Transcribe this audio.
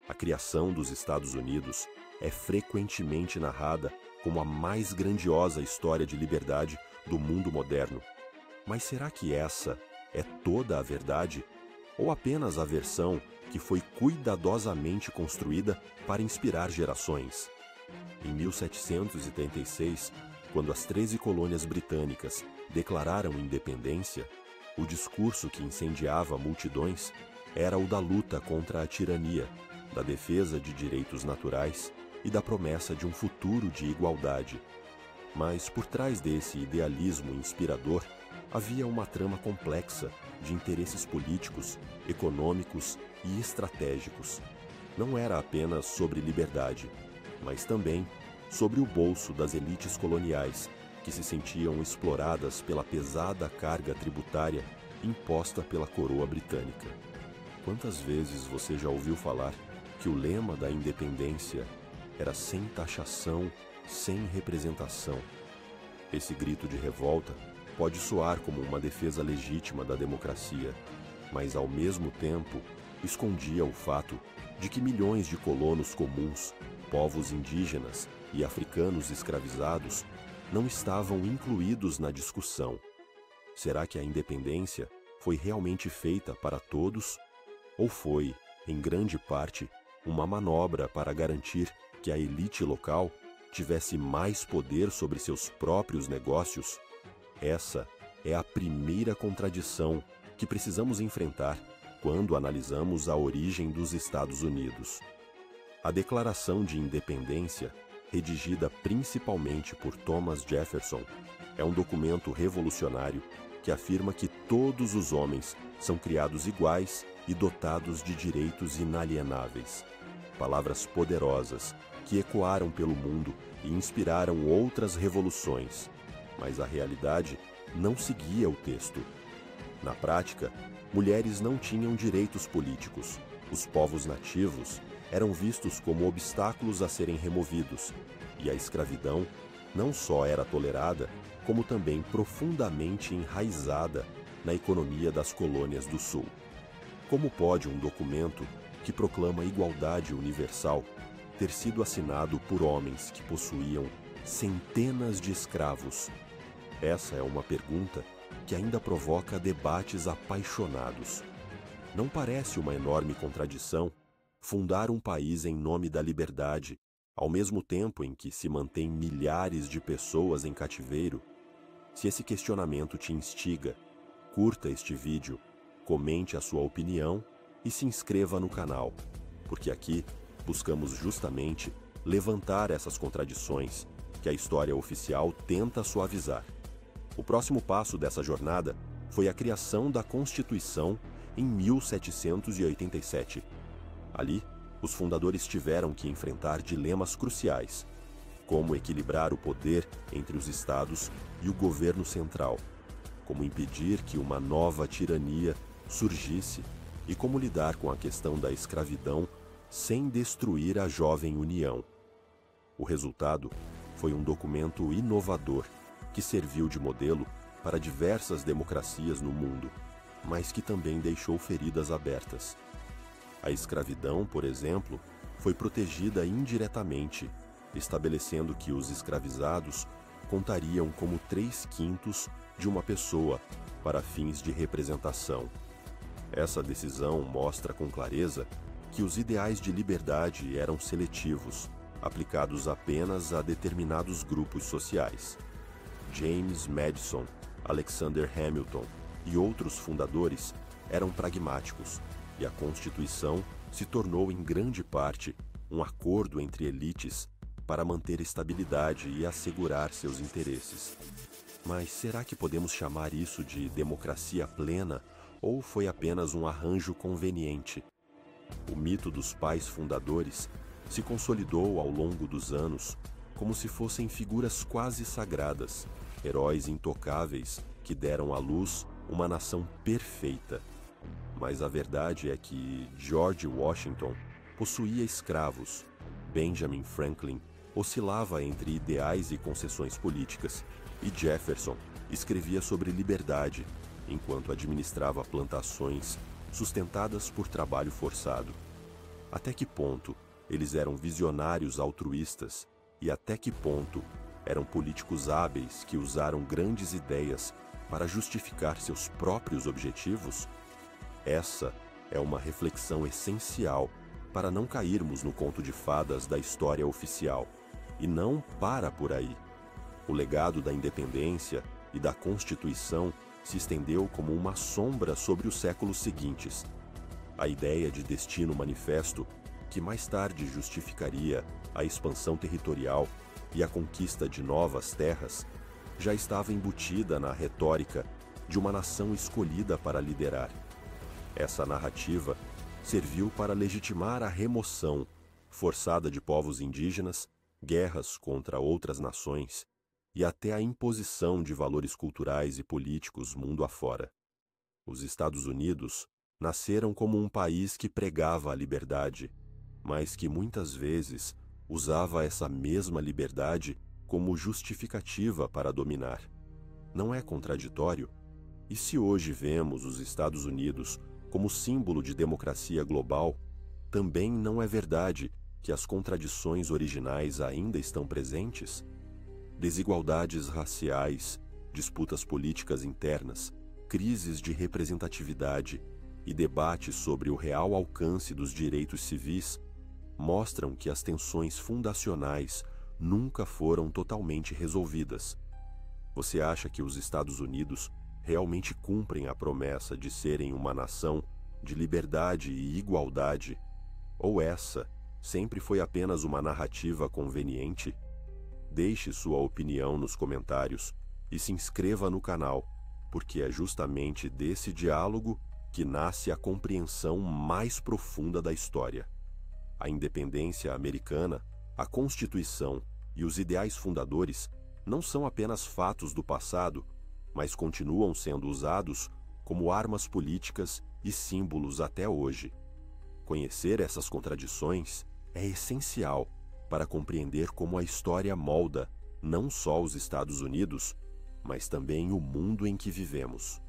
A criação dos Estados Unidos é frequentemente narrada como a mais grandiosa história de liberdade do mundo moderno. Mas será que essa é toda a verdade? Ou apenas a versão que foi cuidadosamente construída para inspirar gerações? Em 1776, quando as 13 colônias britânicas declararam independência, o discurso que incendiava multidões era o da luta contra a tirania, da defesa de direitos naturais e da promessa de um futuro de igualdade. Mas por trás desse idealismo inspirador, havia uma trama complexa de interesses políticos, econômicos e estratégicos. Não era apenas sobre liberdade, mas também sobre o bolso das elites coloniais, que se sentiam exploradas pela pesada carga tributária imposta pela coroa britânica. Quantas vezes você já ouviu falar que o lema da independência era sem taxação, sem representação? Esse grito de revolta pode soar como uma defesa legítima da democracia, mas ao mesmo tempo escondia o fato de que milhões de colonos comuns, povos indígenas e africanos escravizados não estavam incluídos na discussão. Será que a independência foi realmente feita para todos? Ou foi, em grande parte, uma manobra para garantir que a elite local tivesse mais poder sobre seus próprios negócios? Essa é a primeira contradição que precisamos enfrentar quando analisamos a origem dos Estados Unidos. A Declaração de Independência, redigida principalmente por Thomas Jefferson, é um documento revolucionário que afirma que todos os homens são criados iguais e dotados de direitos inalienáveis. Palavras poderosas que ecoaram pelo mundo e inspiraram outras revoluções, mas a realidade não seguia o texto. Na prática, mulheres não tinham direitos políticos. Os povos nativos eram vistos como obstáculos a serem removidos, e a escravidão não só era tolerada, como também profundamente enraizada na economia das colônias do Sul. Como pode um documento que proclama igualdade universal ter sido assinado por homens que possuíam centenas de escravos? Essa é uma pergunta que ainda provoca debates apaixonados. Não parece uma enorme contradição fundar um país em nome da liberdade, ao mesmo tempo em que se mantém milhares de pessoas em cativeiro? Se esse questionamento te instiga, curta este vídeo, comente a sua opinião e se inscreva no canal, porque aqui buscamos justamente levantar essas contradições que a história oficial tenta suavizar. O próximo passo dessa jornada foi a criação da Constituição em 1787. Ali, os fundadores tiveram que enfrentar dilemas cruciais, como equilibrar o poder entre os estados e o governo central, como impedir que uma nova tirania surgisse e como lidar com a questão da escravidão sem destruir a jovem União. O resultado foi um documento inovador que serviu de modelo para diversas democracias no mundo, mas que também deixou feridas abertas. A escravidão, por exemplo, foi protegida indiretamente, estabelecendo que os escravizados contariam como 3/5 de uma pessoa para fins de representação. Essa decisão mostra com clareza que os ideais de liberdade eram seletivos, aplicados apenas a determinados grupos sociais. James Madison, Alexander Hamilton e outros fundadores eram pragmáticos, e a Constituição se tornou em grande parte um acordo entre elites para manter estabilidade e assegurar seus interesses. Mas será que podemos chamar isso de democracia plena ou foi apenas um arranjo conveniente? O mito dos pais fundadores se consolidou ao longo dos anos como se fossem figuras quase sagradas, heróis intocáveis que deram à luz uma nação perfeita. Mas a verdade é que George Washington possuía escravos, Benjamin Franklin oscilava entre ideais e concessões políticas, e Jefferson escrevia sobre liberdade, enquanto administrava plantações sustentadas por trabalho forçado. Até que ponto eles eram visionários altruístas e até que ponto eram políticos hábeis que usaram grandes ideias para justificar seus próprios objetivos? Essa é uma reflexão essencial para não cairmos no conto de fadas da história oficial. E não para por aí. O legado da independência e da Constituição se estendeu como uma sombra sobre os séculos seguintes. A ideia de destino manifesto, que mais tarde justificaria a expansão territorial e a conquista de novas terras, já estava embutida na retórica de uma nação escolhida para liderar. Essa narrativa serviu para legitimar a remoção forçada de povos indígenas, guerras contra outras nações e até a imposição de valores culturais e políticos mundo afora. Os Estados Unidos nasceram como um país que pregava a liberdade, mas que muitas vezes usava essa mesma liberdade como justificativa para dominar. Não é contraditório? E se hoje vemos os Estados Unidos como símbolo de democracia global, também não é verdade que as contradições originais ainda estão presentes? Desigualdades raciais, disputas políticas internas, crises de representatividade e debates sobre o real alcance dos direitos civis mostram que as tensões fundacionais nunca foram totalmente resolvidas. Você acha que os Estados Unidos realmente cumprem a promessa de serem uma nação de liberdade e igualdade? Ou essa sempre foi apenas uma narrativa conveniente? Deixe sua opinião nos comentários e se inscreva no canal, porque é justamente desse diálogo que nasce a compreensão mais profunda da história. A independência americana, a Constituição e os ideais fundadores não são apenas fatos do passado, mas continuam sendo usados como armas políticas e símbolos até hoje. Conhecer essas contradições é essencial para compreender como a história molda não só os Estados Unidos, mas também o mundo em que vivemos.